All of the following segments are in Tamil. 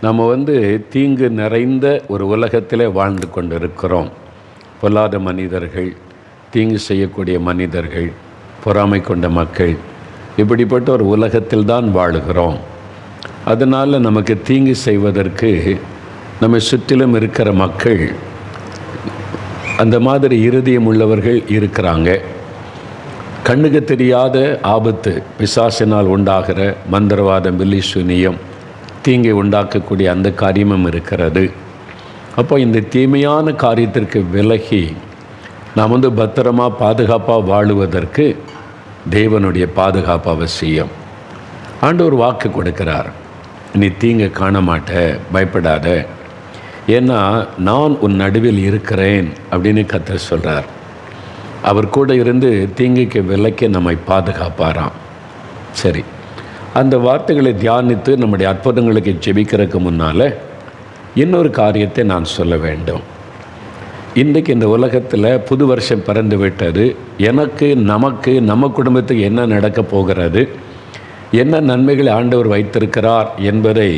நம்ம தீங்கு நிறைந்த ஒரு உலகத்திலே வாழ்ந்து கொண்டு இருக்கிறோம். பொல்லாத மனிதர்கள், தீங்கு செய்யக்கூடிய மனிதர்கள், பொறாமை கொண்ட மக்கள், இப்படிப்பட்ட ஒரு உலகத்தில் தான் வாழுகிறோம். அதனால் நமக்கு தீங்கு செய்வதற்கு நம்ம சுற்றிலும் இருக்கிற மக்கள் அந்த மாதிரி இருதயம் உள்ளவர்கள் இருக்கிறாங்க. கண்ணுக்கு தெரியாத ஆபத்து, பிசாசினால் உண்டாகிற மந்திரவாதம், பில்லிசூனியம், தீங்கை உண்டாக்கக்கூடிய அந்த காரியமும் இருக்கிறது. அப்போ இந்த தீமையான காரியத்திற்கு விலகி நாம் பத்திரமாக பாதுகாப்பாக வாழுவதற்கு தேவனுடைய பாதுகாப்பு அவசியம். ஆண்டவர் வாக்கு கொடுக்கிறார், நீ தீங்கை காண மாட்ட, பயப்படாத, ஏன்னா நான் உன் நடுவில் இருக்கிறேன் அப்படின்னு கர்த்தர் சொல்கிறார். அவர் கூட இருந்து தீங்குக்கு விலக்கி நம்மை பாதுகாப்பாராம். சரி, அந்த வார்த்தைகளை தியானித்து நம்முடைய அற்புதங்களுக்கு ஜெபிக்கிறதுக்கு முன்னால் இன்னொரு காரியத்தை நான் சொல்ல வேண்டும். இன்றைக்கு இந்த உலகத்தில் புது வருஷம் பிறந்து விட்டது. எனக்கு, நமக்கு, நம்ம குடும்பத்துக்கு என்ன நடக்கப் போகிறது, என்ன நன்மைகளை ஆண்டவர் வைத்திருக்கிறார் என்பதை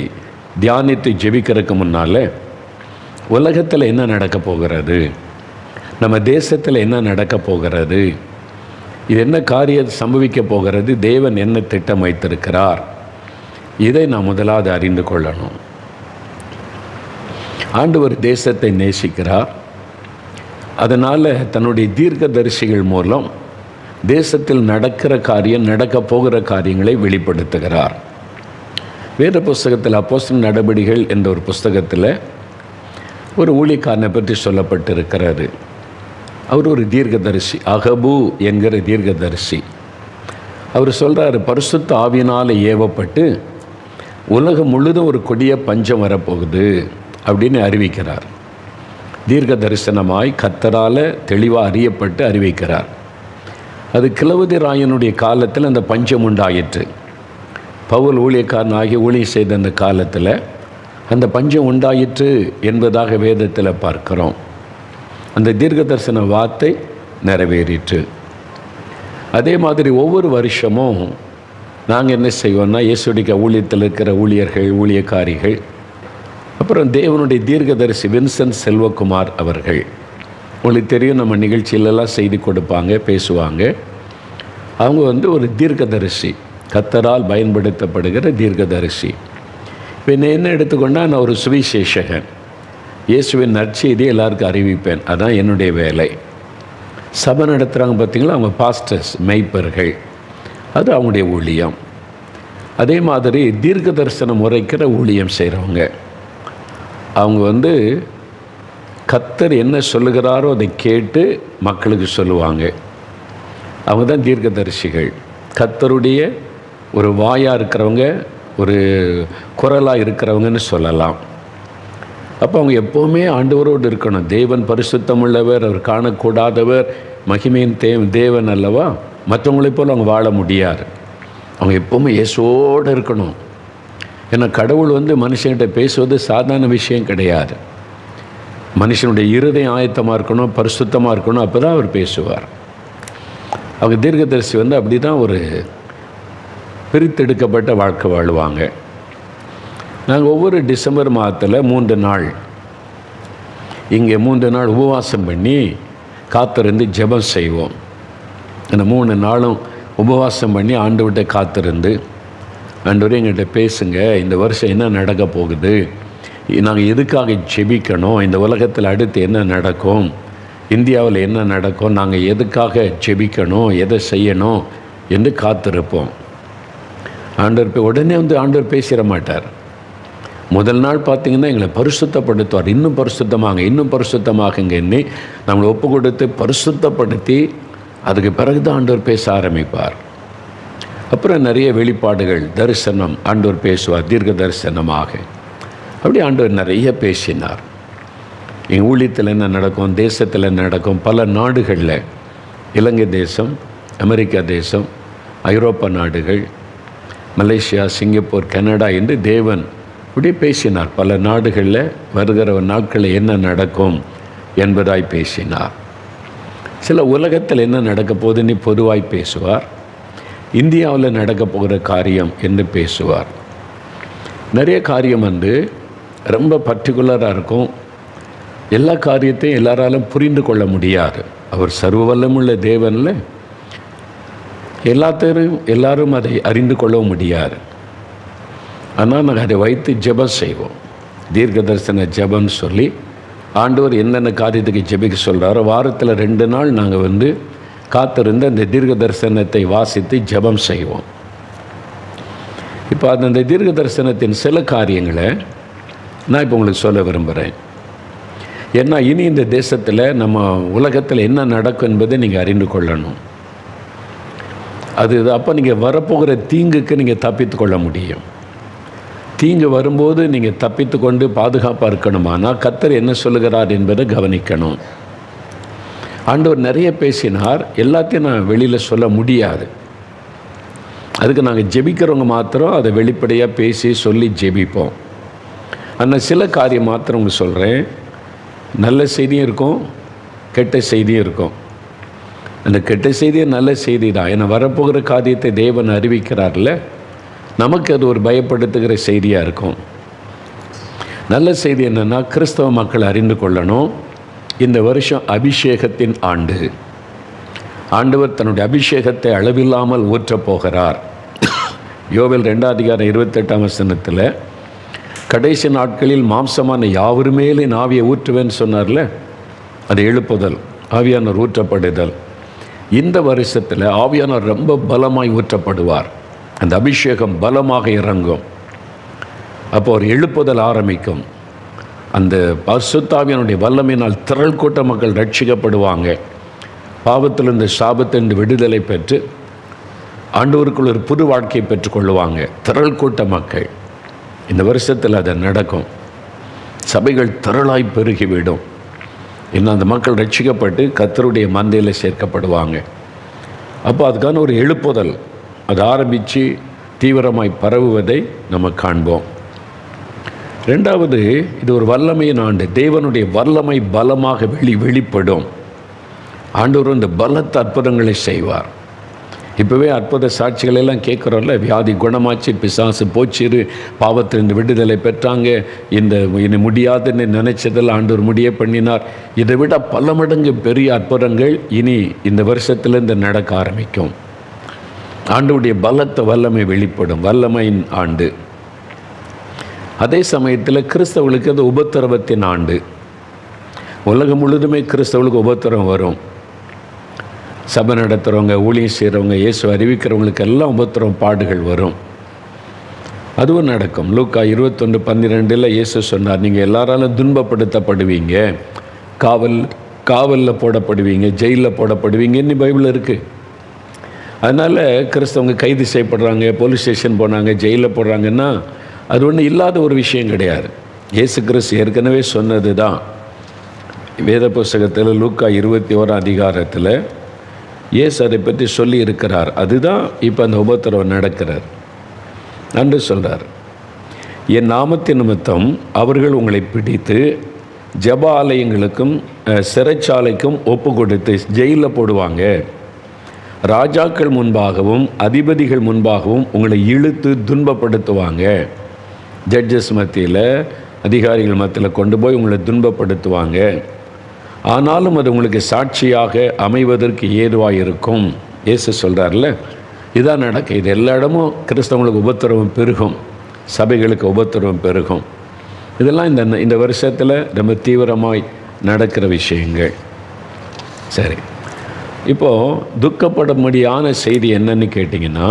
தியானித்து ஜெபிக்கிறதுக்கு முன்னால் உலகத்தில் என்ன நடக்கப் போகிறது, நம்ம தேசத்தில் என்ன நடக்கப் போகிறது, இது என்ன காரியம் சம்பவிக்க போகிறது, தேவன் என்ன திட்டம் வைத்திருக்கிறார், இதை நாம் முதலாவது அறிந்து கொள்ளணும். ஆண்டவர் தேசத்தை நேசிக்கிறார். அதனால் தன்னுடைய தீர்க்கதரிசிகள் மூலம் தேசத்தில் நடக்கிற காரியம், நடக்கப் போகிற காரியங்களை வெளிப்படுத்துகிறார். வேத புஸ்தகத்தில் அப்போஸ்தலர் நடபடிகள் என்ற ஒரு புஸ்தகத்தில் ஒரு ஊழியக்காரனை பற்றி சொல்லப்பட்டிருக்கிறாரு. அவர் ஒரு தீர்க்கதரிசி, அகபு என்கிற தீர்க்கதரிசி. அவர் சொல்கிறார், பரிசுத்த ஆவியினால் ஏவப்பட்டு உலகம் முழுதும் ஒரு கொடிய பஞ்சம் வரப்போகுது அப்படின்னு அறிவிக்கிறார். தீர்க்க தரிசனமாய் கர்த்தரால் தெளிவாக அறியப்பட்டு அறிவிக்கிறார். அது கிழவதி ராயனுடைய காலத்தில் அந்த பஞ்சம் உண்டாயிற்று. பவுல் ஊழியக்காரன் ஆகிய ஊழியம் செய்த அந்த காலத்தில் அந்த பஞ்சம் உண்டாயிற்று என்பதாக வேதத்தில் பார்க்கிறோம். அந்த தீர்க்க தரிசன வார்த்தை நிறைவேறிற்று. அதே மாதிரி ஒவ்வொரு வருஷமும் நாங்கள் என்ன செய்வோம்னா, இயேசுடைய ஊழியத்தில் இருக்கிற ஊழியர்கள், ஊழியக்காரிகள், அப்புறம் தேவனுடைய தீர்க்கதரிசி வின்சென்ட் செல்வகுமார் அவர்கள், உங்களுக்கு தெரியும், நம்ம நிகழ்ச்சியிலெல்லாம் செய்தி கொடுப்பாங்க, பேசுவாங்க. அவங்க ஒரு தீர்க்கதரிசி, கர்த்தரால் பயன்படுத்தப்படுகிற தீர்க்கதரிசி. இப்போ என்ன எடுத்துக்கொண்டால், நான் ஒரு சுவிசேஷகன், இயேசுவின் நற்செய்தியை எல்லாருக்கும் அறிவிப்பேன், அதுதான் என்னுடைய வேலை. சபை நடத்துகிறாங்க பார்த்திங்களா, அவங்க பாஸ்டர்ஸ், மெய்ப்பர்கள், அது அவங்களுடைய ஊழியம். அதே மாதிரி தீர்க்க தரிசனம் உரைக்கிற ஊழியம் செய்கிறவங்க, அவங்க கர்த்தர் என்ன சொல்லுகிறாரோ அதை கேட்டு மக்களுக்கு சொல்லுவாங்க. அவங்க தான் தீர்க்கதரிசிகள். கர்த்தருடைய ஒரு வாயாக இருக்கிறவங்க, ஒரு குரலாக இருக்கிறவங்கன்னு சொல்லலாம். அப்போ அவங்க எப்போவுமே ஆண்டவரோடு இருக்கணும். தேவன் பரிசுத்தம் உள்ளவர், அவர் காணக்கூடாதவர், மகிமையின் தேவன் அல்லவா. மற்றவங்களைப் போல் அவங்க வாழ முடியாது. அவங்க எப்போவுமே இயேசுவோடு இருக்கணும். ஏன்னா கடவுள் மனுஷன்கிட்ட பேசுவது சாதாரண விஷயம் கிடையாது. மனுஷனுடைய இருதயம் ஆயத்தமாக இருக்கணும், பரிசுத்தமாக இருக்கணும், அப்போ தான் அவர் பேசுவார். அவங்க தீர்க்கதரிசி அப்படி தான் ஒரு பிரித்தெடுக்கப்பட்ட வாழ்க்கை வாழுவாங்க. நாங்கள் ஒவ்வொரு டிசம்பர் மாதத்தில் 3 நாள் இங்கே 3 நாள் உபவாசம் பண்ணி காத்திருந்து ஜெபம் செய்வோம். அந்த 3 நாளும் உபவாசம் பண்ணி ஆண்டவர்கிட்ட காத்திருந்து, ஆண்டவரே எங்கள்கிட்ட பேசுங்க, இந்த வருஷம் என்ன நடக்க போகுது, நாங்கள் எதுக்காக ஜெபிக்கணும், இந்த உலகத்தில் அடுத்து என்ன நடக்கும், இந்தியாவில் என்ன நடக்கும், நாங்கள் எதுக்காக ஜெபிக்கணும், எதை செய்யணும் என்று காத்திருப்போம். ஆண்டவர் உடனே ஆண்டவர் பேசிட மாட்டார். முதல் நாள் பார்த்திங்கன்னா எங்களை பரிசுத்தப்படுத்துவார். இன்னும் பரிசுத்தமாங்க, இன்னும் பரிசுத்தமாகுங்க எண்ணி நம்மளை ஒப்பு கொடுத்து பரிசுத்தப்படுத்தி அதுக்கு பிறகு தான் ஆண்டவர் பேச ஆரம்பிப்பார். அப்புறம் நிறைய வெளிப்பாடுகள், தரிசனம் ஆண்டவர் பேசுவார், தீர்க்க தரிசனமாக. அப்படி ஆண்டவர் நிறைய பேசினார். எங்கள் ஊழியத்தில் என்ன நடக்கும், தேசத்தில் என்ன நடக்கும், பல நாடுகளில், இலங்கை தேசம், அமெரிக்கா தேசம், ஐரோப்பா நாடுகள், மலேசியா, சிங்கப்பூர், கனடா என்று தேவன் இப்படி பேசினார். பல நாடுகளில் வருகிற நாட்களில் என்ன நடக்கும் என்பதாய் பேசினார். சில உலகத்தில் என்ன நடக்க போகுதுன்னு பொதுவாய் பேசுவார். இந்தியாவில் நடக்க போகிற காரியம் என்று பேசுவார். நிறைய காரியம் ரொம்ப பர்டிகுலராக இருக்கும். எல்லா காரியத்தையும் எல்லாராலும் புரிந்து கொள்ள முடியாது. அவர் சர்வ வல்லமுள்ள தேவனில் எல்லாரும் அதை அறிந்து கொள்ளவும் முடியாது. ஆனால் நாங்கள் அதை வைத்து ஜெபம் செய்வோம். தீர்க்க தரிசன ஜெபம்னு சொல்லி ஆண்டவர் என்னென்ன காரியத்துக்கு ஜெபிக்க சொல்கிறாரோ வாரத்தில் 2 நாள் நாங்கள் காத்திருந்து அந்த தீர்க்க தரிசனத்தை வாசித்து ஜெபம் செய்வோம். இப்போ அந்த தீர்க்க தரிசனத்தின் சில காரியங்களை நான் இப்போ உங்களுக்கு சொல்ல விரும்புகிறேன். ஏன்னா இனி இந்த தேசத்தில் நம்ம உலகத்தில் என்ன நடக்கும் என்பதை நீங்கள் அறிந்து கொள்ளணும். அப்போ நீங்கள் வரப்போகிற தீங்குக்கு நீங்கள் தப்பித்து கொள்ள முடியும். தீங்கு வரும்போது நீங்கள் தப்பித்து கொண்டு பாதுகாப்பாக இருக்கணுமானால் கர்த்தர் என்ன சொல்லுகிறார் என்பதை கவனிக்கணும். ஆண்டவர் நிறைய பேசினார், எல்லாத்தையும் நான் வெளியில் சொல்ல முடியாது. அதுக்கு நாங்கள் ஜெபிக்கிறவங்க மாத்திரம் அதை வெளிப்படையாக பேசி சொல்லி ஜெபிப்போம். ஆனால் சில காரியம் மாத்திரம் உங்களுக்கு சொல்கிறேன். நல்ல செய்தியும் இருக்கும், கெட்ட செய்தியும் இருக்கும். அந்த கெட்ட செய்தியை நல்ல செய்தி தான். ஏன்னா வரப்போகிற காரியத்தை தேவன் அறிவிக்கிறார்ல, நமக்கு அது ஒரு பயப்படுத்துகிற செய்தியாக இருக்கும். நல்ல செய்தி என்னென்னா, கிறிஸ்தவ மக்கள் அறிந்து கொள்ளணும், இந்த வருஷம் அபிஷேகத்தின் ஆண்டு. ஆண்டவர் தன்னுடைய அபிஷேகத்தை அளவில்லாமல் ஊற்றப் போகிறார். யோவேல் 2:28 கடைசி நாட்களில் மாம்சமான யாவர் மேலே ஆவியை ஊற்றுவேன்னு சொன்னார்ல, அது எழுப்புதல், ஆவியானவர் ஊற்றப்படுதல். இந்த வருஷத்தில் ஆவியானவர் ரொம்ப பலமாய் ஊற்றப்படுவார். அந்த அபிஷேகம் பலமாக இறங்கும். அப்போ ஒரு எழுப்புதல் ஆரம்பிக்கும். அந்த பரிசுத்தாவியானுடைய வல்லமையினால் திரள் கூட்ட மக்கள் ரட்சிக்கப்படுவாங்க. பாவத்திலிருந்து சாபத்திலிருந்து விடுதலை பெற்று ஆண்டவருக்குள் ஒரு புது வாழ்க்கையை பெற்றுக்கொள்ளுவாங்க திரள் கூட்ட மக்கள். இந்த வருஷத்தில் அது நடக்கும். சபைகள் திரளாய் பெருகிவிடும். இன்னும் அந்த மக்கள் ரட்சிக்கப்பட்டு கர்த்தருடைய மந்தையில் சேர்க்கப்படுவாங்க. அப்போ அதுக்கான ஒரு எழுப்புதல் அது ஆரம்பித்து தீவிரமாய் பரவுவதை நம்ம காண்போம். 2வது, இது ஒரு வல்லமையின் ஆண்டு. தேவனுடைய வல்லமை பலமாக வெளிப்படும். ஆண்டவர் இந்த பலத்த அற்புதங்களை செய்வார். இப்போவே அற்புத சாட்சிகள் எல்லாம் கேட்குறோம்ல. வியாதி குணமாச்சு, பிசாசு போச்சிரு, பாவத்திலிருந்து விடுதலை பெற்றாங்க, இனி முடியாதுன்னு நினைச்சதில் ஆண்டவர் முடிய பண்ணினார். இதை விட பல மடங்கு பெரிய அற்புதங்கள் இனி இந்த வருஷத்துலேருந்து நடக்க ஆரம்பிக்கும். ஆண்டவருடைய பலத்த வல்லமை வெளிப்படும். வல்லமையின் ஆண்டு. அதே சமயத்தில் கிறிஸ்தவர்களுக்கு அது உபத்திரவத்தின் ஆண்டு. உலகம் முழுதுமே கிறிஸ்தவர்களுக்கு உபத்திரம் வரும். சபை நடத்துகிறவங்க, ஊழியம் செய்கிறவங்க, இயேசு அறிவிக்கிறவங்களுக்கு எல்லாம் உபத்திரம் பாடுகள் வரும். அதுவும் நடக்கும். லூக்கா 21:12 இயேசு சொன்னார், நீங்கள் எல்லாராலும் துன்பப்படுத்தப்படுவீங்க, காவலில் போடப்படுவீங்க, ஜெயிலில் போடப்படுவீங்கன்னு பைபிள் இருக்குது. அதனால் கிறிஸ்தவங்க கைது செய்யப்படுறாங்க, போலீஸ் ஸ்டேஷன் போனாங்க, ஜெயிலில் போடுறாங்கன்னா அது ஒன்றும் இல்லாத ஒரு விஷயம் கிடையாது. இயேசு கிறிஸ்து ஏற்கனவே சொன்னது தான். வேத புஸ்தகத்தில் லூக்கா 21 இயேசு அதை பற்றி சொல்லி இருக்கிறார். அதுதான் இப்போ அந்த உபத்திரவம் நடக்கிறார். நன்று சொல்கிறார், என் நாமத்தின் நிமித்தம் அவர்கள் உங்களை பிடித்து ஜெப ஆலயங்களுக்கும் சிறைச்சாலைக்கும் ஒப்பு கொடுத்து ஜெயிலில் போடுவாங்க. ராஜாக்கள் முன்பாகவும் அதிபதிகள் முன்பாகவும் உங்களை இழுத்து துன்பப்படுத்துவாங்க. ஜட்ஜஸ் மத்தியில், அதிகாரிகள் மத்தியில் கொண்டு போய் உங்களை துன்பப்படுத்துவாங்க. ஆனாலும் அது உங்களுக்கு சாட்சியாக அமைவதற்கு ஏதுவாக இருக்கும். இயேசு சொல்கிறார்ல, இதான் நடக்க. இது எல்லா இடமும் கிறிஸ்தவங்களுக்கு உபத்திரவம் பெருகும், சபைகளுக்கு உபத்திரவம் பெருகும். இதெல்லாம் இந்த வருஷத்தில் ரொம்ப தீவிரமாய் நடக்கிற விஷயங்கள். சரி, இப்போது துக்கப்படும்படியான செய்தி என்னன்னு கேட்டிங்கன்னா,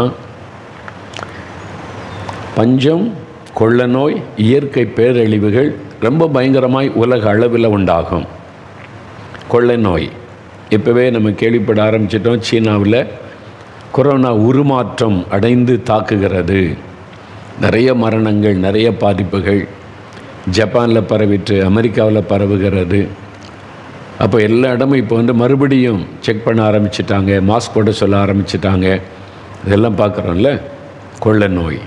பஞ்சம், கொள்ள நோய், இயற்கை பேரழிவுகள் ரொம்ப பயங்கரமாய் உலக அளவில் உண்டாகும். கொள்ளை நோய் இப்போவே நம்ம கேள்விப்பட ஆரம்பிச்சிட்டோம். சீனாவில் கொரோனா உருமாற்றம் அடைந்து தாக்குகிறது. நிறைய மரணங்கள், நிறைய பாதிப்புகள். ஜப்பானில் பரவிட்டு அமெரிக்காவில் பரவுகிறது. அப்போ எல்லா இடமும் இப்போ மறுபடியும் செக் பண்ண ஆரம்பிச்சிட்டாங்க, மாஸ்க் போட சொல்ல ஆரம்பிச்சிட்டாங்க. இதெல்லாம் பார்க்குறோம்ல, கொள்ளை நோய்.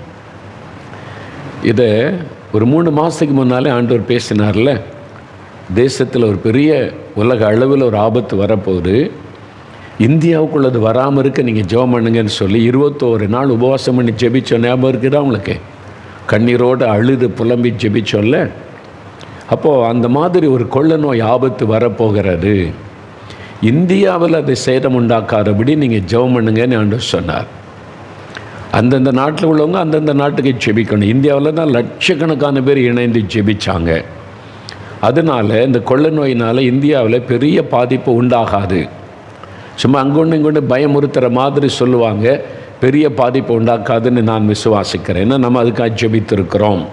இதை ஒரு 3 மாதத்துக்கு முன்னாலே ஆண்டவர் பேசினார்ல, தேசத்தில் ஒரு பெரிய உலக அளவில் ஒரு ஆபத்து வரப்போகுது, இந்தியாவுக்குள்ள அது வராமல் இருக்க நீங்கள் ஜெபம் பண்ணுங்கன்னு சொல்லி 21 நாள் உபவாசம் பண்ணி ஜெபிச்சோம். ஞாபகம் இருக்குதா உங்களுக்கு? கண்ணீரோடு அழுது புலம்பி ஜெபிச்சோம்ல. அப்போது அந்த மாதிரி ஒரு கொள்ள நோய் ஆபத்து வரப்போகிறது. இந்தியாவில் அதை சேதம் உண்டாக்காதபடி நீங்கள் ஜெபம் பண்ணுங்கன்னு ஆண்டவர் சொன்னார். அந்தந்த நாட்டில் உள்ளவங்க அந்தந்த நாட்டுக்கு ஜெபிக்கணும். இந்தியாவில் தான் லட்சக்கணக்கான பேர் இணைந்து ஜெபிச்சாங்க. அதனால் இந்த கொள்ள நோயினால் இந்தியாவில் பெரிய பாதிப்பு உண்டாகாது. சும்மா அங்கொன்று இங்கொன்று பயமுறுத்துகிற மாதிரி சொல்லுவாங்க, பெரிய பாதிப்பு உண்டாக்காதுன்னு நான் விசுவாசிக்கிறேன். ஏன்னா நம்ம அதுக்காக ஜெபித்திருக்கிறோம்.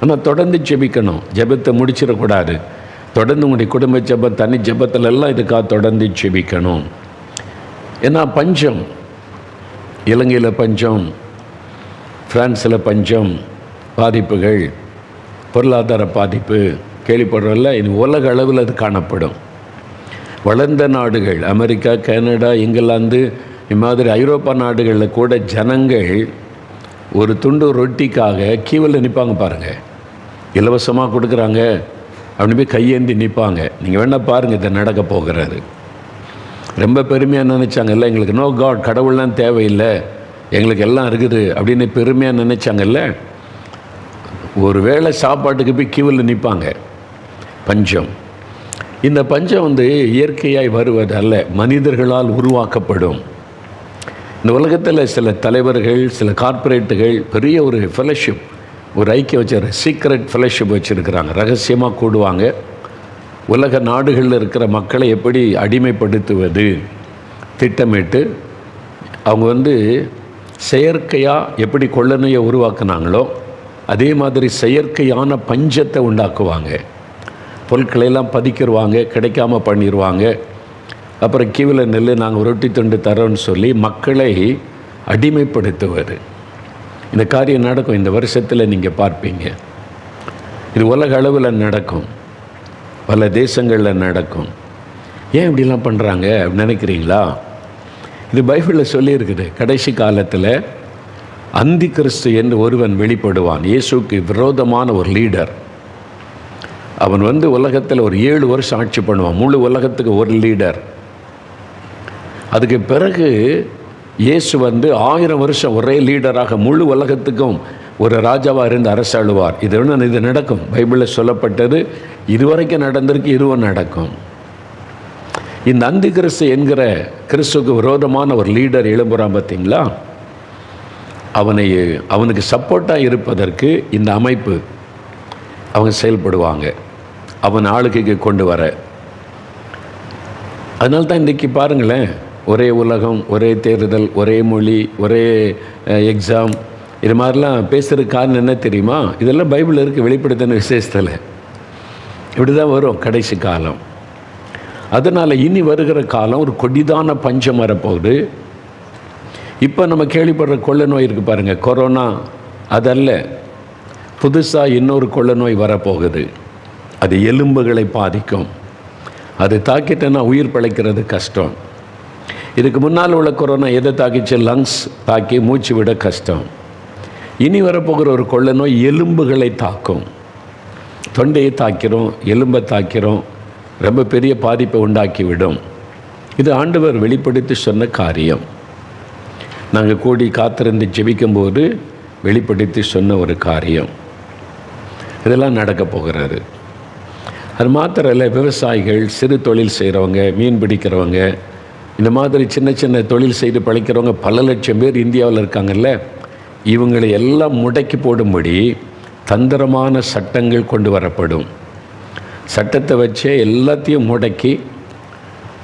ஆனால் தொடர்ந்து ஜெபிக்கணும், ஜெபத்தை முடிச்சிடக்கூடாது. தொடர்ந்து உங்களுடைய குடும்ப ஜெபம், தனி ஜெபத்தில் எல்லாம் இதுக்காக தொடர்ந்து ஜெபிக்கணும். ஏன்னா பஞ்சம், இலங்கையில் பஞ்சம், பிரான்ஸில் பஞ்சம், பாதிப்புகள், பொருளாதார பாதிப்பு கேள்விப்படுறதில்ல. இது உலக அளவில் அது காணப்படும். வளர்ந்த நாடுகள் அமெரிக்கா, கனடா, இங்கிலாந்து, இம்மாதிரி ஐரோப்பா நாடுகளில் கூட ஜனங்கள் ஒரு துண்டு ரொட்டிக்காக கீவில் நிற்பாங்க பாருங்கள். இலவசமாக கொடுக்குறாங்க அப்படின்னு போய் கையேந்தி நிற்பாங்க. நீங்கள் வேணால் பாருங்கள், இதை நடக்க போகிறாரு. ரொம்ப பெருமையாக நினச்சாங்கல்ல, எங்களுக்கு நோ காட், கடவுள்லாம் தேவையில்லை, எங்களுக்கு எல்லாம் இருக்குது அப்படின்னு பெருமையாக நினச்சாங்கல்ல. ஒரு வேளை சாப்பாட்டுக்கு போய் கீவில் நிற்பாங்க. பஞ்சம், இந்த பஞ்சம் இயற்கையாய் வருவது அல்ல, மனிதர்களால் உருவாக்கப்படும். இந்த உலகத்தில் சில தலைவர்கள், சில கார்ப்பரேட்டுகள் பெரிய ஒரு ஃபெலோஷிப், ஒரு ஐக்கியம் வச்சு சீக்ரெட் ஃபெலோஷிப் வச்சுருக்கிறாங்க. ரகசியமாக கூடுவாங்க. உலக நாடுகளில் இருக்கிற மக்களை எப்படி அடிமைப்படுத்துவது திட்டமிட்டு அவங்க செயற்கையாக எப்படி கொள்ள நோயை உருவாக்குனாங்களோ அதே மாதிரி செயற்கையான பஞ்சத்தை உண்டாக்குவாங்க. பொருட்களையெல்லாம் பதிக்கிடுவாங்க, கிடைக்காம பண்ணிடுவாங்க. அப்புறம் கீவில் நெல் நாங்கள் ரொட்டி துண்டு தரோன்னு சொல்லி மக்களை அடிமைப்படுத்துவது. இந்த காரியம் நடக்கும். இந்த வருஷத்தில் நீங்கள் பார்ப்பீங்க. இது உலக அளவில் நடக்கும், பல தேசங்களில் நடக்கும். ஏன் இப்படிலாம் பண்ணுறாங்க அப்படின்னு நினைக்கிறீங்களா? இது பைபிளில் சொல்லியிருக்குது. கடைசி காலத்தில் அந்தி கிறிஸ்து என்று ஒருவன் வெளிப்படுவான். இயேசுக்கு விரோதமான ஒரு லீடர். அவன் உலகத்தில் ஒரு 7 வருஷம் ஆட்சி பண்ணுவான். முழு உலகத்துக்கு ஒரு லீடர். அதுக்கு பிறகு இயேசு 1000 வருஷம் ஒரே லீடராக முழு உலகத்துக்கும் ஒரு ராஜாவாக இருந்து அரசாளுவார். இது நடக்கும். பைபிளில் சொல்லப்பட்டது. இதுவரைக்கும் நடந்திருக்கு, இதுவும் நடக்கும். இந்த அந்தி கிறிஸ்து என்கிற கிறிஸ்துக்கு விரோதமான ஒரு லீடர் எழும்புறான் பார்த்தீங்களா? அவனுக்கு சப்போர்ட்டாக இருப்பதற்கு இந்த அமைப்பு அவங்க செயல்படுவாங்க, அவன் ஆளுகைக்கு கொண்டு வர. அதனால்தான் இன்றைக்கி பாருங்களேன், ஒரே உலகம், ஒரே தேர்தல், ஒரே மொழி, ஒரே எக்ஸாம், இது மாதிரிலாம் பேசுகிறதுக்கு காரணம் என்ன தெரியுமா? இதெல்லாம் பைபிளில் இருக்குது. வெளிப்படுத்தின விசேஷத்தில் இப்படி தான் வரும் கடைசி காலம். அதனால் இனி வருகிற காலம் ஒரு கொடிதான பஞ்சம் வரப்போகுது. இப்போ நம்ம கேள்விப்படுற கொள்ள நோய் இருக்குது பாருங்கள், கொரோனா, அதல்ல. புதுசாக இன்னொரு கொள்ள நோய் வரப்போகுது. அது எலும்புகளை பாதிக்கும். அது தாக்கிட்டேன்னா உயிர் பிழைக்கிறது கஷ்டம். இதுக்கு முன்னால் உள்ள கொரோனா எதை தாக்கிச்சு? லங்ஸ் தாக்கி மூச்சு விட கஷ்டம். இனி வரப்போகிற ஒரு கொள்ள நோய் எலும்புகளை தாக்கும். தொண்டையை தாக்கிறோம், எலும்பை தாக்கிறோம், ரொம்ப பெரிய பாதிப்பை உண்டாக்கிவிடும். இது ஆண்டவர் வெளிப்படுத்தி சொன்ன காரியம். நாங்கள் கூடி காத்திருந்து ஜெபிக்கும்போது வெளிப்படுத்தி சொன்ன ஒரு காரியம். இதெல்லாம் நடக்க போகிறாரு. அது மாத்திரம் இல்லை, விவசாயிகள், சிறு தொழில் செய்கிறவங்க, மீன் பிடிக்கிறவங்க, இந்த மாதிரி சின்ன சின்ன தொழில் செய்து பழைக்கிறவங்க பல லட்சம் பேர் இந்தியாவில் இருக்காங்கல்ல. இவங்களை எல்லாம் முடக்கி போடும்படி தந்திரமான சட்டங்கள் கொண்டு வரப்படும். சட்டத்தை வச்சே எல்லாத்தையும் முடக்கி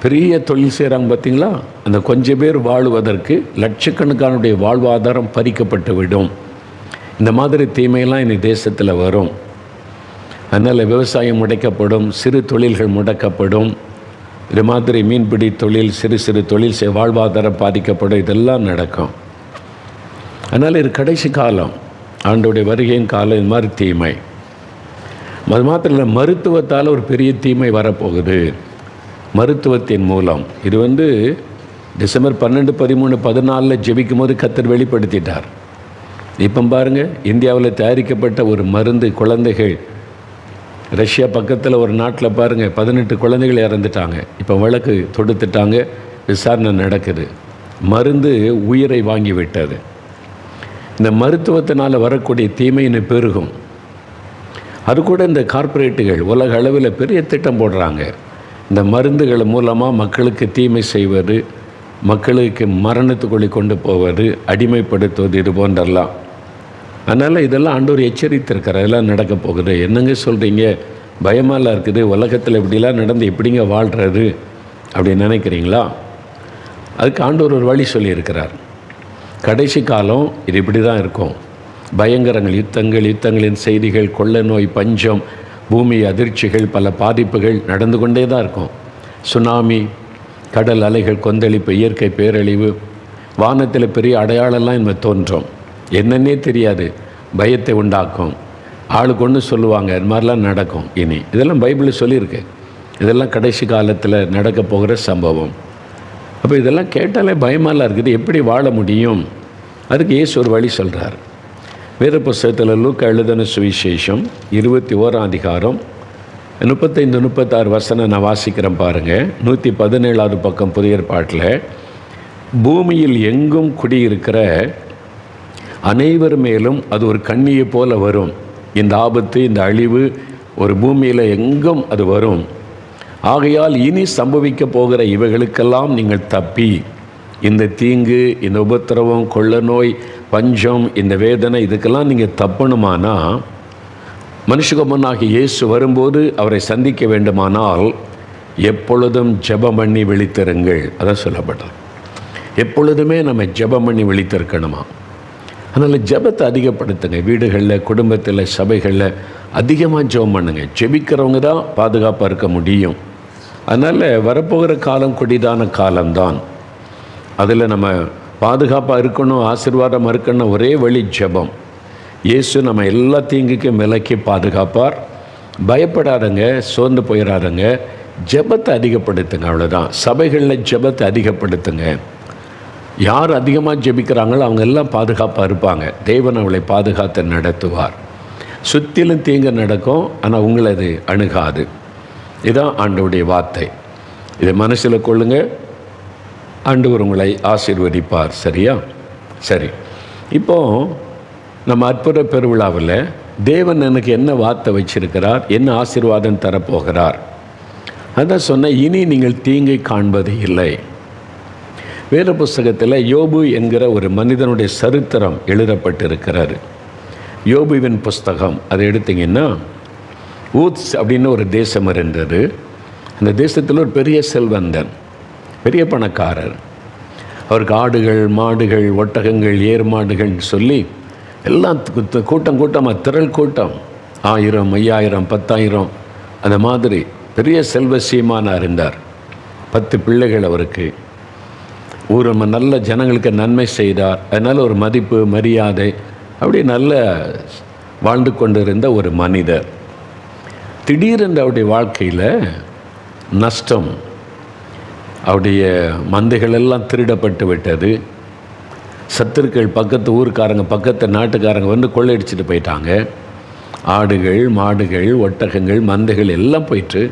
பெரிய தொழில் செய்கிறாங்க பார்த்தீங்களா? அந்த கொஞ்சம் பேர் வாழுவதற்கு லட்சக்கணக்கானுடைய வாழ்வாதாரம் பறிக்கப்பட்டு விடும். இந்த மாதிரி தீமையெல்லாம் இந்த தேசத்தில் வரும். அதனால் விவசாயம் முடக்கப்படும், சிறு தொழில்கள் முடக்கப்படும். இது மாதிரி மீன்பிடி தொழில், சிறு சிறு தொழில் வாழ்வாதாரம் பாதிக்கப்படும். இதெல்லாம் நடக்கும். அதனால் இது கடைசி காலம், ஆண்டோடைய வருகையின் காலம். இது மாதிரி தீமை அது மாத்திரம் இல்லை, மருத்துவத்தால் ஒரு பெரிய தீமை வரப்போகுது. மருத்துவத்தின் மூலம் இது டிசம்பர் 12, 13, 14 ஜெபிக்கும் போது கர்த்தர் வெளிப்படுத்திட்டார். இப்போ பாருங்கள், இந்தியாவில் தயாரிக்கப்பட்ட ஒரு மருந்து, குழந்தைகள் ரஷ்யா பக்கத்தில் ஒரு நாட்டில் பாருங்கள் 18 குழந்தைகள் இறந்துட்டாங்க. இப்போ வழக்கு தொடுத்துட்டாங்க, விசாரணை நடக்குது. மருந்து உயிரை வாங்கி விட்டது. இந்த மருத்துவத்தினால் வரக்கூடிய தீமை இன்னும் பெருகும். அது கூட இந்த கார்ப்பரேட்டுகள் உலக அளவில் பெரிய திட்டம் போடுறாங்க. இந்த மருந்துகள் மூலமாக மக்களுக்கு தீமை செய்வது, மக்களுக்கு மரணத்துக்குள்ளே கொண்டு போவது, அடிமைப்படுத்துவது, இது போன்றெல்லாம். அதனால் இதெல்லாம் ஆண்டவர் எச்சரித்திருக்கார். அதெல்லாம் நடக்க போகுது. என்னங்க சொல்கிறீங்க, பயமாலாம் இருக்குது, உலகத்தில் இப்படிலாம் நடந்து எப்படிங்க வாழ்கிறது அப்படின்னு நினைக்கிறீங்களா? அதுக்கு ஆண்டவர் ஒரு வழி சொல்லியிருக்கிறார். கடைசி காலம் இது இப்படி தான் இருக்கும். பயங்கரங்கள், யுத்தங்களின் செய்திகள், கொள்ளை நோய், பஞ்சம், பூமி அதிர்ச்சிகள், பல பாதிப்புகள் நடந்து கொண்டே தான் இருக்கும். சுனாமி, கடல் அலைகள், கொந்தளிப்பு, இயற்கை பேரழிவு, வானத்தில் பெரிய அடையாளம்லாம் இனிமேல் தோன்றும். என்னன்னே தெரியாது, பயத்தை உண்டாக்கும். ஆளுக்கு ஒன்று சொல்லுவாங்க, இது மாதிரிலாம் நடக்கும். இனி இதெல்லாம் பைபிளில் சொல்லியிருக்கு. இதெல்லாம் கடைசி காலத்தில் நடக்க போகிற சம்பவம். அப்போ இதெல்லாம் கேட்டாலே பயமாலாம் இருக்குது, எப்படி வாழ முடியும்? அதுக்கு இயேசு ஒரு வழி சொல்கிறார். வேத புஸ்தகத்தில் லூக்கா எழுதின சுவிசேஷம் 21ஆம் அதிகாரம் 35-36 வசனம் நான் வாசிக்கிறேன் பாருங்கள். 117வது பக்கம் புதிய ஏற்பாட்டில், பூமியில் எங்கும் குடியிருக்கிற அனைவர் மேலும் அது ஒரு கண்ணியை போல வரும். இந்த ஆபத்து, இந்த அழிவு ஒரு பூமியில் எங்கும் அது வரும். ஆகையால் இனி சம்பவிக்க போகிற இவைகளுக்கெல்லாம் நீங்கள் தப்பி, இந்த தீங்கு, இந்த உபத்திரவம், கொள்ள நோய், பஞ்சம், இந்த வேதனை, இதுக்கெல்லாம் நீங்கள் தப்பணுமானா, மனுஷகுமாரனாகிய இயேசு வரும்போது அவரை சந்திக்க வேண்டுமானால் எப்பொழுதும் ஜெபம் பண்ணி விழித்திருங்கள். அதான் சொல்லப்பட்டது. எப்பொழுதுமே நம்ம ஜெபம் பண்ணி விழித்திருக்கணுமா. அதனால் ஜெபத்தை அதிகப்படுத்துங்க. வீடுகளில், குடும்பத்தில், சபைகளில் அதிகமாக ஜெபம் பண்ணுங்க. ஜெபிக்கிறவங்க தான் பாதுகாப்பாக இருக்க முடியும். அதனால் வரப்போகிற காலம் கொடிதான காலம்தான். அதில் நம்ம பாதுகாப்பாக இருக்கணும், ஆசீர்வாதமாக இருக்கணும். ஒரே வழி ஜெபம். இயேசு நம்ம எல்லா தீங்குக்கும் விலக்கி பாதுகாப்பார். பயப்படாதங்க, சோர்ந்து போயிடாதங்க. ஜெபத்தை அதிகப்படுத்துங்க, அவ்வளோதான். சபைகளில் ஜெபத்தை அதிகப்படுத்துங்க. யார் அதிகமாக ஜெபிக்கிறாங்களோ அவங்க எல்லாம் பாதுகாப்பாக இருப்பாங்க. தேவன் அவளை பாதுகாத்து நடத்துவார். சுற்றிலும் தீங்கு நடக்கும், ஆனால் உங்களை அது அணுகாது. இதுதான் ஆண்டவருடைய வார்த்தை. இதை மனசில் கொள்ளுங்க. ஆண்டவர் உங்களை ஆசீர்வதிப்பார். சரியா? சரி. இப்போது நம்ம அற்புத பெருவிழாவில் தேவன் எனக்கு என்ன வார்த்தை வச்சிருக்கிறார், என்ன ஆசீர்வாதம் தரப்போகிறார், அதான் சொன்ன. இனி நீங்கள் தீங்கை காண்பது இல்லை. வேத புஸ்தகத்தில் யோபு என்கிற ஒரு மனிதனுடைய சரித்திரம் எழுதப்பட்டிருக்கிறார். யோபுவின் புஸ்தகம் அதை எடுத்திங்கன்னா, ஊத்ஸ் அப்படின்னு ஒரு தேசம் இருந்தது. அந்த தேசத்தில் ஒரு பெரிய செல்வந்தன், பெரிய பணக்காரர். அவருக்கு ஆடுகள், மாடுகள், ஒட்டகங்கள், ஏர் மாடுகள் சொல்லி எல்லாம் கூட்டமாக திரள் கூட்டம், 1000, 5000, 10,000 அந்த மாதிரி பெரிய செல்வ சீமானாக இருந்தார். 10 பிள்ளைகள் அவருக்கு. ஒரு நல்ல ஜனங்களுக்கு நன்மை செய்தார். அதனால் ஒரு மதிப்பு, மரியாதை, அப்படி நல்ல வாழ்ந்து கொண்டிருந்த ஒரு மனிதர். திடீரென்று அவருடைய வாழ்க்கையில் நஷ்டம். அவருடைய மந்தைகள் எல்லாம் திருடப்பட்டு விட்டது. சத்துருக்கள், பக்கத்து ஊருக்காரங்க, பக்கத்து நாட்டுக்காரங்க வந்து கொள்ளையடிச்சிட்டு போயிட்டாங்க. ஆடுகள், மாடுகள், ஒட்டகங்கள், மந்தைகள் எல்லாம் போயிட்டு.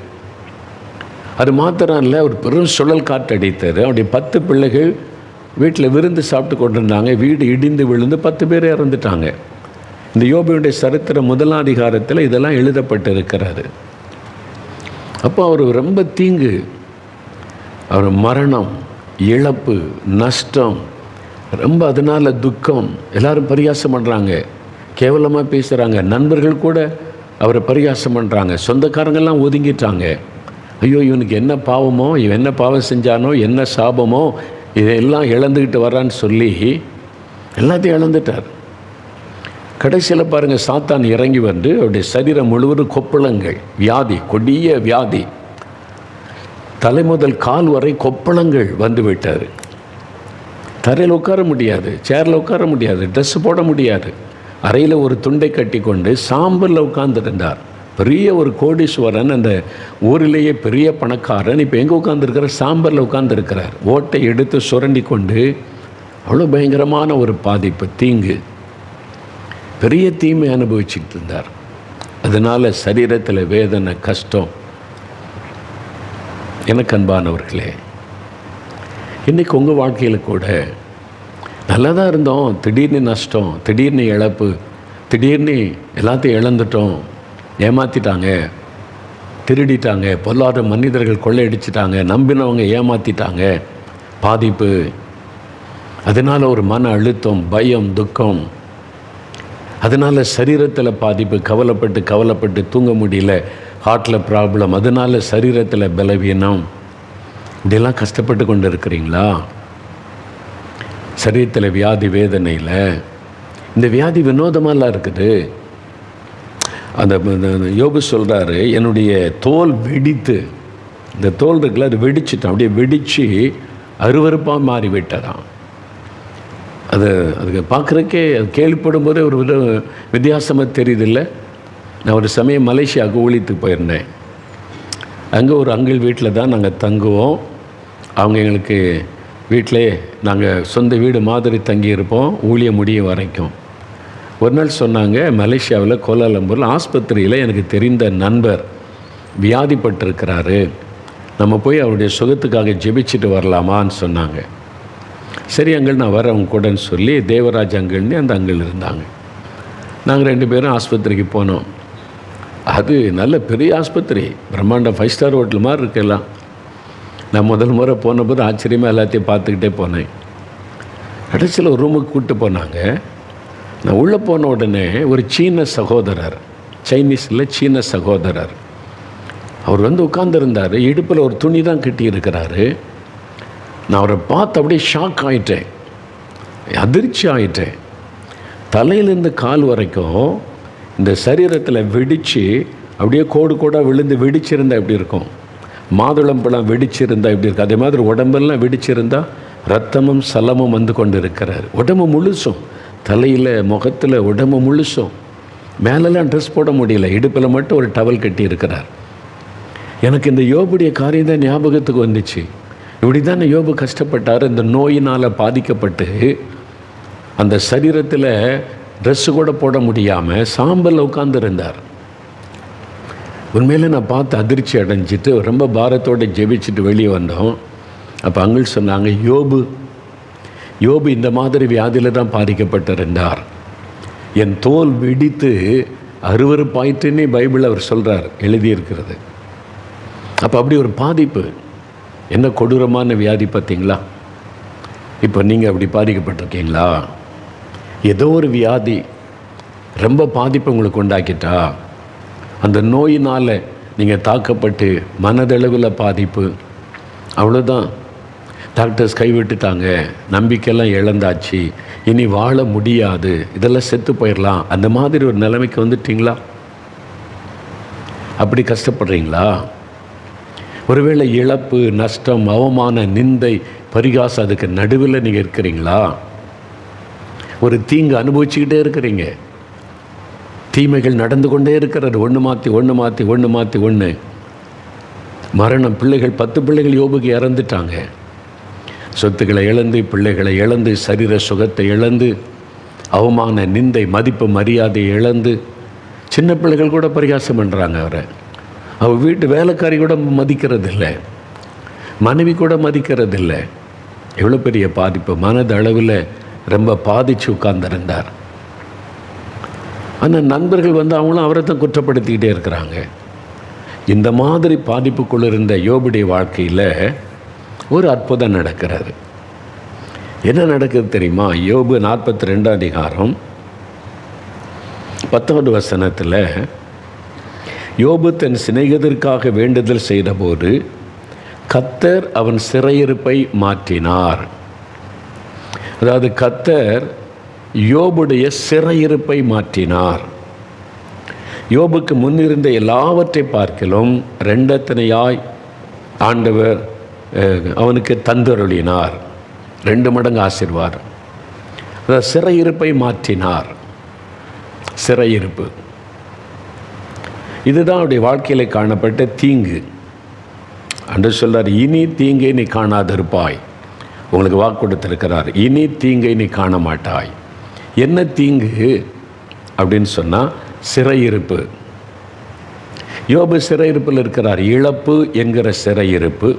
அது மாத்திரம் இல்லை, ஒரு பெரும் சுழல் காற்று அடித்தது. அவருடைய 10 பிள்ளைகள் வீட்டில் விருந்து சாப்பிட்டு கொண்டிருந்தாங்க. வீடு இடிந்து விழுந்து 10 பேர் இறந்துட்டாங்க. இந்த யோபுடைய சரித்திரம் 1ஆம் அதிகாரத்தில் இதெல்லாம் எழுதப்பட்டிருக்கிறாரு. அப்போ அவர் ரொம்ப தீங்கு, அவர் மரணம், இழப்பு, நஷ்டம், ரொம்ப அதனால் துக்கம். எல்லாரும் பரிகாசம் பண்ணுறாங்க, கேவலமாக பேசுகிறாங்க. நண்பர்கள் கூட அவரை பரிகாசம் பண்ணுறாங்க. சொந்தக்காரங்கெல்லாம் ஒதுங்கிட்டாங்க. ஐயோ, இவனுக்கு என்ன பாவமோ, இவன் என்ன பாவம் செஞ்சானோ, என்ன சாபமோ, இதெல்லாம் இழந்துக்கிட்டு வரான்னு சொல்லி எல்லாத்தையும் இழந்துட்டார். கடைசியில் பாருங்கள், சாத்தான் இறங்கி வந்து அவருடைய சரீரம் முழுவதும் கொப்பளங்கள், வியாதி, கொடிய வியாதி, தலை முதல் கால் வரை கொப்பளங்கள் வந்து விட்டார். தரையில் உட்கார முடியாது, சேரில் உட்கார முடியாது, ட்ரெஸ்ஸு போட முடியாது. அறையில் ஒரு துண்டை கட்டி கொண்டு சாம்பலில் உட்கார்ந்துருந்தார். பெரிய ஒரு கோடீஸ்வரன், அந்த ஊரிலேயே பெரிய பணக்காரன். இப்போ எங்கே உட்காந்துருக்கிற? சாம்பலில் உட்காந்துருக்கிறார். ஓட்டை எடுத்து சுரண்டி கொண்டு. அவ்வளோ பயங்கரமான ஒரு பாதிப்பு, தீங்கு, பெரிய தீமை அனுபவிச்சுக்கிட்டு இருந்தார். அதனால் சரீரத்தில் வேதனை, கஷ்டம். எனக்கு அன்பானவர்களே, இன்றைக்கி உங்கள் வாழ்க்கையில் கூட நல்லா தான் இருந்தோம், திடீர்னு நஷ்டம், திடீர்னு இழப்பு, திடீர்னு எல்லாத்தையும் இழந்துட்டோம், ஏமாற்றிட்டாங்க, திருடிட்டாங்க, பொல்லாத மனிதர்கள் கொள்ளையடிச்சிட்டாங்க, நம்பினவங்க ஏமாற்றிட்டாங்க, பாதிப்பு. அதனால் ஒரு மன அழுத்தம், பயம், துக்கம். அதனால் சரீரத்தில் பாதிப்பு, கவலைப்பட்டு தூங்க முடியல, ஹார்ட்டில் ப்ராப்ளம், அதனால் சரீரத்தில் பலவீனம். இப்படியெல்லாம் கஷ்டப்பட்டு கொண்டு இருக்கிறீங்களா? சரீரத்தில் வியாதி, வேதனையில். இந்த வியாதி வினோதமாலாம் இருக்குது. அந்த யோபு சொல்கிறாரு, என்னுடைய தோல் வெடித்து, இந்த தோல் இருக்குல்ல, அது வெடிச்சிட்டான், அப்படியே வெடித்து அருவருப்பாக மாறிவிட்டதான். அதுக்கு பார்க்குறக்கே, அது கேள்விப்படும் போதே ஒரு வித்தியாசமாக தெரியுதில்லை. நான் ஒரு சமயம் மலேசியாவுக்கு ஊழியத்துக்கு போயிருந்தேன். அங்கே ஒரு அங்கிள் வீட்டில் தான் நாங்கள் தங்குவோம். அவங்க எங்களுக்கு வீட்டிலே நாங்கள் சொந்த வீடு மாதிரி தங்கியிருப்போம் ஊழியம் முடியும் வரைக்கும். ஒரு நாள் சொன்னாங்க, மலேசியாவில் கோலாலம்பூரில் ஆஸ்பத்திரியில் எனக்கு தெரிந்த நண்பர் வியாதிப்பட்டிருக்கிறாரு, நம்ம போய் அவருடைய சுகத்துக்காக ஜெபிச்சுட்டு வரலாமான்னு சொன்னாங்க. சரி அங்கிள், நான் வரேன் அவங்க கூடன்னு சொல்லி தேவராஜ் அங்கிள்னு அந்த அங்கிள் இருந்தாங்க. நாங்கள் 2 பேரும் ஆஸ்பத்திரிக்கு போனோம். அது நல்ல பெரிய ஆஸ்பத்திரி, பிரம்மாண்டம், 5 ஸ்டார் ஹோட்டல் மாதிரி இருக்கலாம். நான் முதல் முறை போனபோது ஆச்சரியமாக எல்லாத்தையும் பார்த்துக்கிட்டே போனேன். கடைசியில் ஒரு ரூமுக்கு கூப்பிட்டு போனாங்க. நான் உள்ளே போன உடனே ஒரு சீன சகோதரர், சைனீஸில் சீன சகோதரர், அவர் வந்து உட்கார்ந்துருந்தார். இடுப்பில் ஒரு துணி தான் கட்டி இருக்கிறாரு. நான் அவரை பார்த்து அப்படியே ஷாக் ஆகிட்டேன், அதிர்ச்சி ஆகிட்டேன். தலையிலேருந்து கால் வரைக்கும் இந்த சரீரத்தில் வெடித்து அப்படியே கோடு கோடாக விழுந்து வெடிச்சிருந்தால் எப்படி இருக்கும், மாதுளம்பழம் வெடிச்சிருந்தால் எப்படி இருக்குது, அதே மாதிரி உடம்பெல்லாம் வெடிச்சிருந்தால் ரத்தமும் சலமும் வந்து கொண்டு இருக்கிறார். உடம்பு முழுசும், தலையில், முகத்தில், உடம்பு முழுசும். மேலெல்லாம் ட்ரெஸ் போட முடியல, இடுப்பில் மட்டும் ஒரு டவல் கட்டி இருக்கிறார். எனக்கு இந்த யோபுடைய காரியம் தான் ஞாபகத்துக்கு வந்துச்சு. இப்படி தான் யோபு கஷ்டப்பட்டார். இந்த நோயினால் பாதிக்கப்பட்டு அந்த சரீரத்தில் ட்ரெஸ்ஸு கூட போட முடியாமல் சாம்பலில் உட்கார்ந்துருந்தார். உண்மையிலே நான் பார்த்து அதிர்ச்சி அடைஞ்சிட்டு ரொம்ப பாரத்தோடு ஜெபிச்சுட்டு வெளியே வந்தோம். அப்போ அங்கிள் சொன்னாங்க, யோபு இந்த மாதிரி வியாதியில் தான் பாதிக்கப்பட்டிருந்தார். என் தோல் வெடித்து அருவருப்பாயிட்டுன்னே பைபிள் அவர் சொல்கிறார், எழுதியிருக்கிறது. அப்போ அப்படி ஒரு பாதிப்பு, என்ன கொடூரமான வியாதி பார்த்தீங்களா? இப்போ நீங்கள் அப்படி பாதிக்கப்பட்டிருக்கீங்களா? ஏதோ ஒரு வியாதி ரொம்ப பாதிப்பை உங்களுக்கு உண்டாக்கிட்டா, அந்த நோயினால் நீங்கள் தாக்கப்பட்டு மனதளவில் பாதிப்பு, அவ்வளோதான். டாக்டர்ஸ் கைவிட்டுட்டாங்க, நம்பிக்கையெல்லாம் இழந்தாச்சு, இனி வாழ முடியாது, இதெல்லாம் செத்து போயிடலாம், அந்த மாதிரி ஒரு நிலைமைக்கு வந்துட்டிங்களா? அப்படி கஷ்டப்படுறீங்களா? ஒருவேளை இழப்பு, நஷ்டம், அவமான, நிந்தை, பரிகாசம், அதுக்கு நடுவில் நீங்கள் இருக்கிறீங்களா? ஒரு தீங்கு அனுபவிச்சுக்கிட்டே இருக்கிறீங்க, தீமைகள் நடந்து கொண்டே இருக்கிறது, ஒன்று மாற்றி ஒன்று. மரணம், பிள்ளைகள், 10 பிள்ளைகள் யோபுக்கு இறந்துட்டாங்க. சொத்துக்களை இழந்து, பிள்ளைகளை இழந்து, சரீர சுகத்தை இழந்து, அவமான, நிந்தை, மதிப்பு, மரியாதையை இழந்து, சின்ன பிள்ளைகள் கூட பரிகாசம் பண்ணுறாங்க அவரை. அவர் வீட்டு வேலைக்காரி கூட மதிக்கிறதில்லை, மனைவி கூட மதிக்கிறதில்லை. எவ்வளோ பெரிய பாதிப்பு, மனதளவில் ரொம்ப பாதித்து உட்கார்ந்துருந்தார். ஆனால் நண்பர்கள் வந்து அவங்களும் அவரை தான் குற்றப்படுத்திக்கிட்டே இருக்கிறாங்க. இந்த மாதிரி பாதிப்புக்குள்ள இருந்த யோபுடைய வாழ்க்கையில் ஒரு அற்புதம் நடக்கிறது. என்ன நடக்குது தெரியுமா? யோபு 42 அதிகாரம் 10வது வசனத்தில், யோபு தன் சிநேகிதருக்காக வேண்டுதல் செய்தபோது கர்த்தர் அவன் சிறையிருப்பை மாற்றினார். அதாவது கர்த்தர் யோபுடைய சிறையிருப்பை மாற்றினார். யோபுக்கு முன்னிருந்த எல்லாவற்றை பார்க்கிலும் 2 தனையாய் ஆண்டவர் அவனுக்கு தந்தருளினார். 2 மடங்கு ஆசீர்வாதம். அதாவது சிறையிருப்பை மாற்றினார். சிறையிருப்பு இதுதான் அவருடைய வாழ்க்கையில் காணப்பட்ட தீங்கு. ஆண்டவர் சொல்றார், இனி தீங்கை நீ காணாதிருப்பாய். உங்களுக்கு வாக்கு கொடுத்திருக்கிறார், இனி தீங்கை நீ காண மாட்டாய். என்ன தீங்கு அப்படின்னு சொன்னால் சிறையிருப்பு. யோபு சிறையிருப்பில் இருக்கிறார். இழப்பு என்கிற சிறையிருப்பு,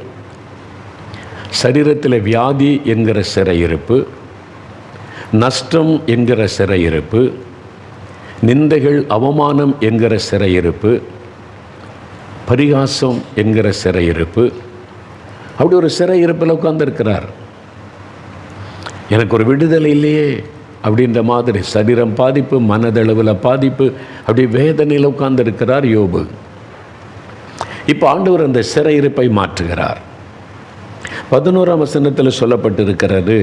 சரீரத்தில் வியாதி என்கிற சிறையிருப்பு, நஷ்டம் என்கிற சிறையிருப்பு, நிந்தைகள், அவமானம் என்கிற சிறையிருப்பு, பரிகாசம் என்கிற சிறையிருப்பு, அப்படி ஒரு சிறையிருப்பில் உட்கார்ந்திருக்கிறார். எனக்கு ஒரு விடுதலை இல்லையே அப்படின்ற மாதிரி சரீரம் பாதிப்பு, மனதளவில் பாதிப்பு, அப்படி வேதனையில் உட்கார்ந்திருக்கிறார் யோபு. இப்போ ஆண்டவர் அந்த சிறையிருப்பை மாற்றுகிறார். 11ஆம் வசனத்தில் சொல்லப்பட்டிருக்கிறது,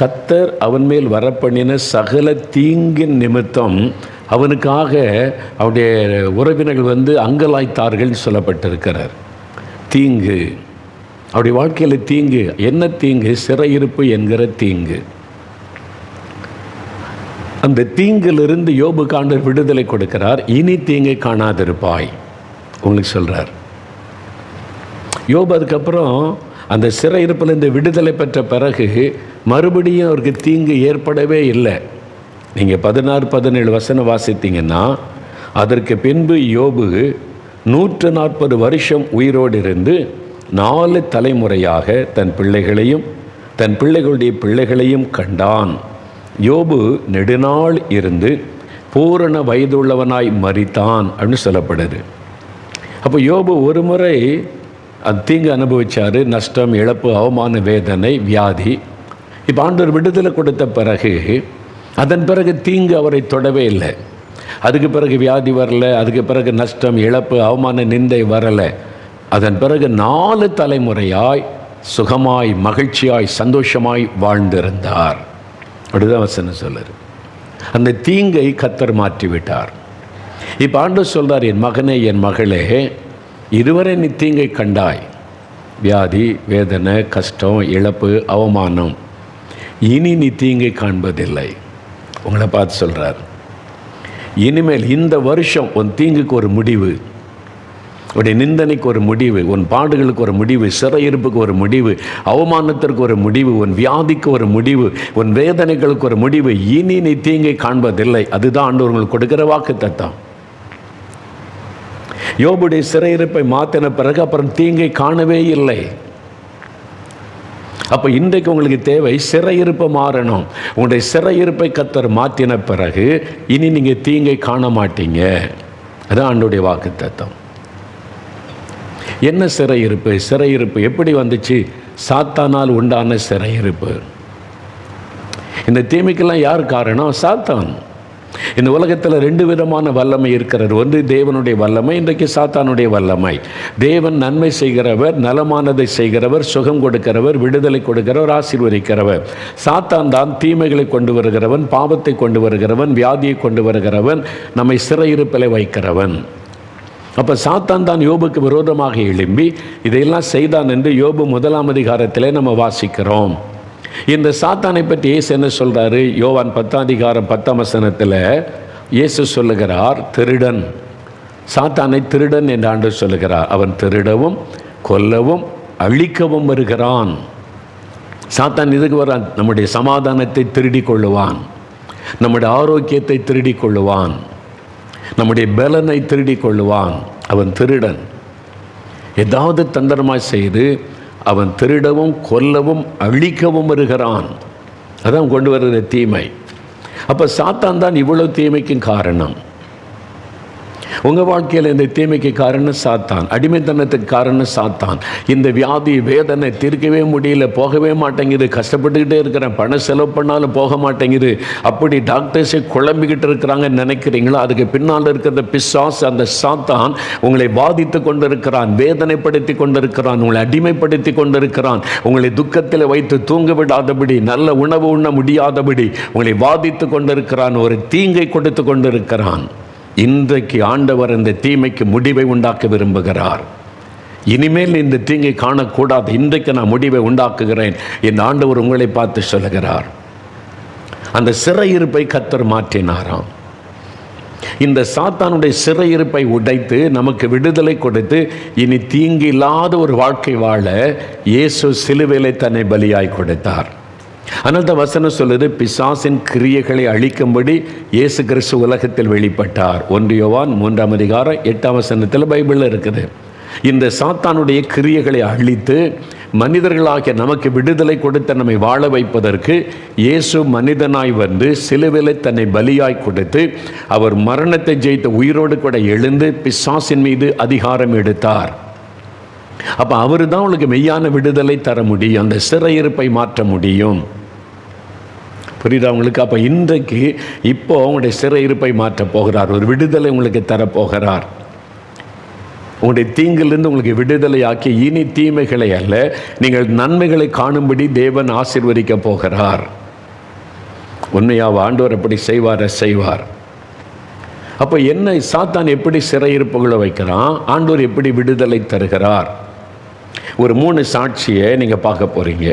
கர்த்தர் அவன் மேல் வரப்பண்ணின சகல தீங்கின் நிமித்தம் அவனுக்காக அவருடைய உறவினர்கள் அங்கலாய்த்தார்கள் சொல்லப்பட்டிருக்கிறார். தீங்கு, அவருடைய வாழ்க்கையில் தீங்கு. என்ன தீங்கு? சிறையிருப்பு என்கிற தீங்கு. அந்த தீங்கிலிருந்து யோபுக்கு ஆண்டவர் விடுதலை கொடுக்கிறார். இனி தீங்கை காணாதிருப்பாய் உங்களுக்கு சொல்கிறார். யோபு அதுக்கப்புறம் அந்த சிறையிருப்பிலிருந்து விடுதலை பெற்ற பிறகு மறுபடியும் அவருக்கு தீங்கு ஏற்படவே இல்லை. நீங்கள் 16-17 வசனம் வாசித்தீங்கன்னா, அதற்கு பின்பு யோபு 140 வருஷம் உயிரோடு இருந்து 4 தலைமுறையாக தன் பிள்ளைகளையும் தன் பிள்ளைகளுடைய பிள்ளைகளையும் கண்டான். யோபு நெடுநாள் இருந்து பூரண வயதுள்ளவனாய் மரித்தான் அப்படின்னு சொல்லப்படுது. அப்போ யோபு ஒரு முறை அது தீங்கு அனுபவித்தார். நஷ்டம், இழப்பு, அவமான, வேதனை, வியாதி. இப்போ ஆண்டவர் விடுதலை கொடுத்த பிறகு அதன் பிறகு தீங்கு அவரை தொடவே இல்லை. அதுக்கு பிறகு வியாதி வரலை, அதுக்கு பிறகு நஷ்டம், இழப்பு, அவமான, நிந்தை வரலை. அதன் பிறகு 4 தலைமுறையாய் சுகமாய், மகிழ்ச்சியாய், சந்தோஷமாய் வாழ்ந்திருந்தார். அப்படிதான் வசனம் சொல்லுது. அந்த தீங்கை கர்த்தர் மாற்றிவிட்டார். இப்போ ஆண்டவர் சொல்கிறார், என் மகனே, என் மகளே, இதுவரை நீ தீங்கை கண்டாய், வியாதி, வேதனை, கஷ்டம், இழப்பு, அவமானம். இனி நீ தீங்கை காண்பதில்லை. உங்களை பார்த்து சொல்கிறார், இனிமேல் இந்த வருஷம் உன் தீங்குக்கு ஒரு முடிவு, உடைய நிந்தனைக்கு ஒரு முடிவு, உன் பாடுகளுக்கு ஒரு முடிவு, சிறையிருப்புக்கு ஒரு முடிவு, அவமானத்திற்கு ஒரு முடிவு, உன் வியாதிக்கு ஒரு முடிவு, உன் வேதனைகளுக்கு ஒரு முடிவு. இனி நீ தீங்கை காண்பதில்லை. அதுதான் ஆண்டவர் உங்களுக்கு கொடுக்கிற வாக்குத்தத்தம். யோபுடைய சிறையிருப்பை மாற்றின பிறகு அப்புறம் தீங்கை காணவே இல்லை. அப்போ இன்றைக்கு உங்களுக்கு தேவை சிறையிருப்பை மாறணும். உங்களுடைய சிறையிருப்பை கர்த்தர் மாற்றின பிறகு இனி நீங்கள் தீங்கை காண மாட்டீங்க. அதான் ஆண்டவருடைய வாக்குத்தத்தம். என்ன சிறையிருப்பு? சிறையிருப்பு எப்படி வந்துச்சு? சாத்தானால் உண்டான சிறையிருப்பு. இந்த தீமைக்கெல்லாம் யார் காரணம்? சாத்தான். இந்த உலகத்தில் 2 விதமான வல்லமை இருக்கிறது. ஒன்று தேவனுடைய வல்லமை, இன்றைக்கு சாத்தானுடைய வல்லமை. தேவன் நன்மை செய்கிறவர், நலமானதை செய்கிறவர், சுகம் கொடுக்கிறவர், விடுதலை கொடுக்கிறவர், ஆசீர்வதிக்கிறவர். சாத்தான் தான் தீமைகளை கொண்டு வருகிறவன், பாவத்தை கொண்டு வருகிறவன், வியாதியை கொண்டு வருகிறவன், நம்மை சிறையிருப்பில் வைக்கிறவன். அப்போ சாத்தான் தான் யோபுக்கு விரோதமாக எழும்பி இதையெல்லாம் செய்தான் என்று யோபு 1ஆம் அதிகாரத்திலே நம்ம வாசிக்கிறோம். இந்த சாத்தானை பற்றி இயேசு என்ன சொல்கிறாரு? யோவான் 10ஆம் அதிகாரம் 10ஆம் வசனத்தில் இயேசு சொல்லுகிறார், திருடன். சாத்தானை திருடன் என்று ஆண்டவர் சொல்லுகிறார். அவன் திருடவும், கொல்லவும், அழிக்கவும் வருகிறான். சாத்தான் இதுக்கு வரான். நம்முடைய சமாதானத்தை திருடி கொள்ளுவான், நம்முடைய ஆரோக்கியத்தை திருடி கொள்ளுவான், நம்முடைய பலனை திருடி கொள்ளுவான். அவன் திருடன். ஏதாவது தந்திரமாய் செய்து அவன் திருடவும், கொல்லவும், அழிக்கவும் வருகிறான். அதான் கொண்டு வருகிற தீமை. அப்போ சாத்தான் தான் இவ்வளவு தீமைக்கும் காரணம். உங்கள் வாழ்க்கையில் இந்த தீமைக்கு காரணம் சாத்தான். அடிமைத்தனத்துக்கு காரணம் சாத்தான். இந்த வியாதி, வேதனை தீர்க்கவே முடியல, போகவே மாட்டேங்குது, கஷ்டப்பட்டுக்கிட்டே இருக்கிறேன், பணம் செலவு பண்ணாலும் போக மாட்டேங்குது, அப்படி டாக்டர்ஸை குழம்பிக்கிட்டு இருக்கிறாங்கன்னு நினைக்கிறீங்களோ, அதுக்கு பின்னால் இருக்கிற பிசாசு, அந்த சாத்தான் உங்களை பாதித்து கொண்டிருக்கிறான், வேதனைப்படுத்தி கொண்டிருக்கிறான், உங்களை அடிமைப்படுத்தி கொண்டிருக்கிறான். உங்களை துக்கத்தில் வைத்து தூங்க விடாதபடி, நல்ல உணவு உண்ண முடியாதபடி உங்களை பாதித்து கொண்டிருக்கிறான், ஒரு தீங்கை கொடுத்து கொண்டிருக்கிறான். இன்றைக்கு ஆண்டவர் இந்த தீமைக்கு முடிவை உண்டாக்க விரும்புகிறார். இனிமேல் இந்த தீங்கை காணக்கூடாது, இன்றைக்கு நான் முடிவை உண்டாக்குகிறேன் இந்த ஆண்டவர் உங்களை பார்த்து சொல்லுகிறார். அந்த சிறையிருப்பை கர்த்தர் மாற்றினாராம். இந்த சாத்தானுடைய சிறையிருப்பை உடைத்து நமக்கு விடுதலை கொடுத்து இனி தீங்கு இல்லாத ஒரு வாழ்க்கை வாழ இயேசு சிலுவையிலே தன்னை பலியாய் கொடுத்தார். ஆனால் இந்த வசனம் சொல்லுது, பிசாசின் கிரியைகளை அழிக்கும்படி இயேசு கிறிஸ்து உலகத்தில் வெளிப்பட்டார். 1 யோவான் 3ஆம் அதிகாரம் 8ஆம் வசனத்தில் பைபிளில் இருக்குது. இந்த சாத்தானுடைய கிரியைகளை அழித்து மனிதர்களாகிய நமக்கு விடுதலை கொடுத்த நம்மை வாழ வைப்பதற்கு இயேசு மனிதனாய் வந்து சிலுவையில் தன்னை பலியாய் கொடுத்து அவர் மரணத்தை ஜெயித்த உயிரோடு கூட எழுந்து பிசாசின் மீது அதிகாரம் எடுத்தார். அப்போ அவர் தான் உங்களுக்கு மெய்யான விடுதலை தர முடியும், அந்த சிறையிருப்பை மாற்ற முடியும். புரியுதா உங்களுக்கு? அப்போ இன்றைக்கு இப்போ உங்களுடைய சிறையிருப்பை மாற்ற போகிறார், ஒரு விடுதலை உங்களுக்கு தரப்போகிறார். உங்களுடைய தீங்கிலிருந்து உங்களுக்கு விடுதலை ஆக்கி இனி தீமைகளை அல்ல நீங்கள் நன்மைகளை காணும்படி தேவன் ஆசீர்வதிக்க போகிறார். உண்மையாக ஆண்டவர் எப்படி செய்வார். அப்போ என்ன சாத்தான் எப்படி சிறையிருப்புகளை வைக்கிறான், ஆண்டவர் எப்படி விடுதலை தருகிறார்? ஒரு 3 சாட்சியை நீங்கள் பார்க்க போகிறீங்க.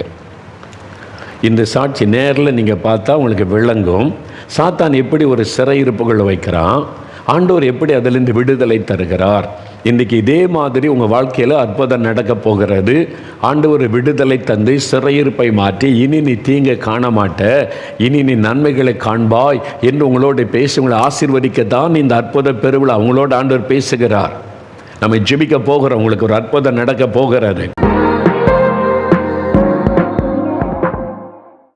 இந்த சாட்சி நேரில் நீங்கள் பார்த்தா உங்களுக்கு விளங்கும். சாத்தான் எப்படி ஒரு சிறையிருப்புகளை வைக்கிறான், ஆண்டவர் எப்படி அதிலிருந்து விடுதலை தருகிறார். இன்றைக்கி இதே மாதிரி உங்கள் வாழ்க்கையில் அற்புதம் நடக்க போகிறது. ஆண்டவர் விடுதலை தந்து சிறையிருப்பை மாற்றி இனி நீ தீங்க காண மாட்ட, இனி நீ நன்மைகளை காண்பாய் என்று உங்களோட பேசி உங்களை ஆசீர்வதிக்கத்தான் இந்த அற்புத பெருவிழா உங்களோட ஆண்டவர் பேசுகிறார். நம்ம ஜெபிக்க போகிறோம், உங்களுக்கு ஒரு அற்புதம் நடக்க போகிறது.